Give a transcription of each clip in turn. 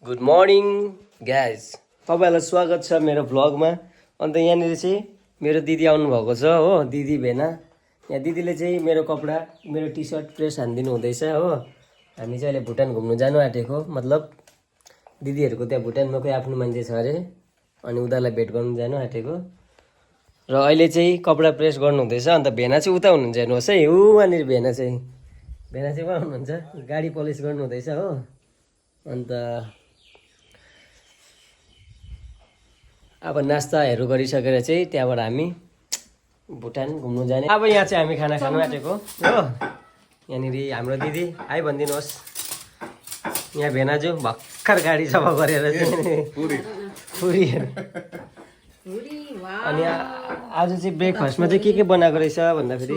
Good morning guys, तपाईँहरूलाई स्वागत छ मेरो भ्लगमा। अन्त यहाँनिर चाहिँ मेरो दिदी आउनुभएको छ हो, दिदी भेना। यहाँ दिदीले चाहिँ मेरो कपडा, मेरो टी सर्ट प्रेस हानिदिनु हुँदैछ हो। हामी चाहिँ अहिले भुटान घुम्नु जानु आँटेको, मतलब दिदीहरूको त्यहाँ भुटानमा कोही आफ्नो मान्छे छ अरे, अनि उनीहरूलाई भेट गर्नु जानु आँटेको। र अहिले चाहिँ कपडा प्रेस गर्नु हुँदैछ। अन्त भेना चाहिँ उता हुनुहुन्छ, हेर्नुहोस् है, वहाँनिर भेना चाहिँ कहाँ हुनुहुन्छ, गाडी पलिस गर्नु हुँदैछ हो। अन्त अब नास्ताहरू गरिसकेर चाहिँ त्यहाँबाट हामी भुटान घुम्नु जाने। अब यहाँ चाहिँ हामी खाना खानु आँटेको हो। यहाँनिर हाम्रो दिदी आइ भनिदिनुहोस्। यहाँ भेनाजु भर्खर गाडी सफा गरेर चाहिँ पुरीहरू। अनि आज चाहिँ ब्रेकफास्टमा चाहिँ के बनाएको रहेछ भन्दाखेरि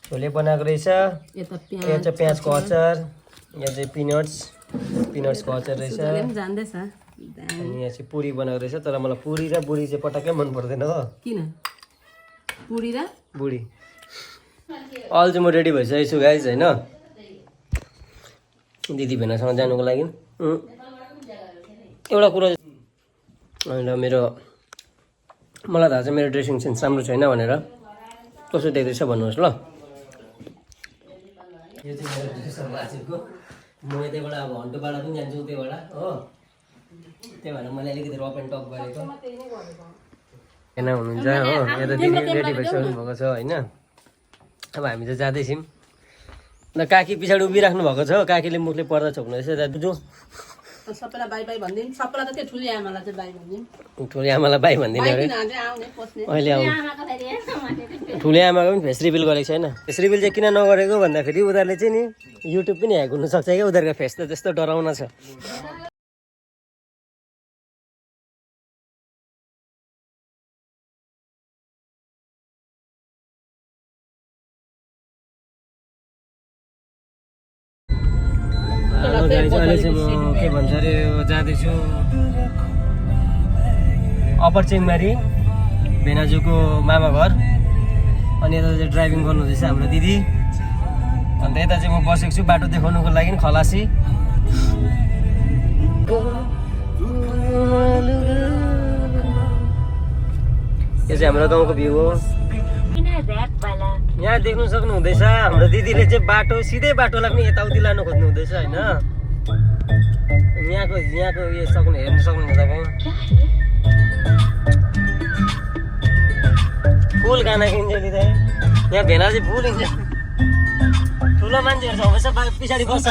छोले बनाएको रहेछ, यो चाहिँ प्याजको अचार, यहाँ चाहिँ पिनट्सको अचार रहेछ, अनि यहाँ चाहिँ पुरी बनाएको रहेछ। तर मलाई पुरी र बुढी चाहिँ पटक्कै मन पर्दैन हो। किन पुरी र बुढी अल चाहिँ म रेडी भइसकेको छु गाइज होइन, दिदी भेनासँग जानुको लागि। एउटा कुरा होइन, मलाई थाहा छ मेरो ड्रेसिङ सेन्स राम्रो छैन भनेर। कस्तो देख्दैछ भन्नुहोस् ल। यो चाहिँ मेरो ड्रेसहरू आजको म यतैबाट अब हन्टुपाडा पनि जान्छु त्यहीबाट हो। त्यही भएर मैले अलिकति रप एन्ड टप गरेको। हेर्न हुनुहुन्छ हो, यहाँ त दिदी रेडी भइसक्नु भएको छ होइन। अब हामी चाहिँ जाँदैछौँ। अन्त काकी पछाडि उभिराख्नु भएको छ, काकीले मुखले पर्दा छोप्नु रहेछ। दाजु सबैलाई बाई बाई भनिदिउँ। सबैलाई त त्यो ठुली आमालाई चाहिँ बाई भनिदिउँ। ठुलो आमालाई बाई भनिदिनु अरे अहिले आउनु। ठुलो आमाको पनि फेस रिभिल गरेको छैन। फेस रिभिल चाहिँ किन नगरेको भन्दाखेरि उनीहरूले चाहिँ नि युट्युब पनि ह्याक हुनसक्छ क्या, उनीहरूको फेस त त्यस्तो डराउन छ। अहिले चाहिँ म के भन्छ अरे जाँदैछु अप्पर चिङमारी भेनाजुको मामा घर। अनि यता चाहिँ ड्राइभिङ गर्नु हुँदैछ हाम्रो दिदी। अन्त यता चाहिँ म बसेको छु बाटो देखाउनुको लागि खलासी। यो चाहिँ हाम्रो गाउँको भ्यू हो। यहाँ देख्नु सक्नु हुँदैछ हाम्रो दिदीले चाहिँ बाटो सिधै बाटो लाग्ने यताउति लानु खोज्नु हुँदैछ होइन। यहाँको उयो हेर्नु सक्नुहुन्छ तपाईँ। फुल गाना किन्छ दिदी, यहाँ भेना चाहिँ फुल हिँड्छ। ठुलो मान्छेहरू छ हमेसा पछाडि बस्छ।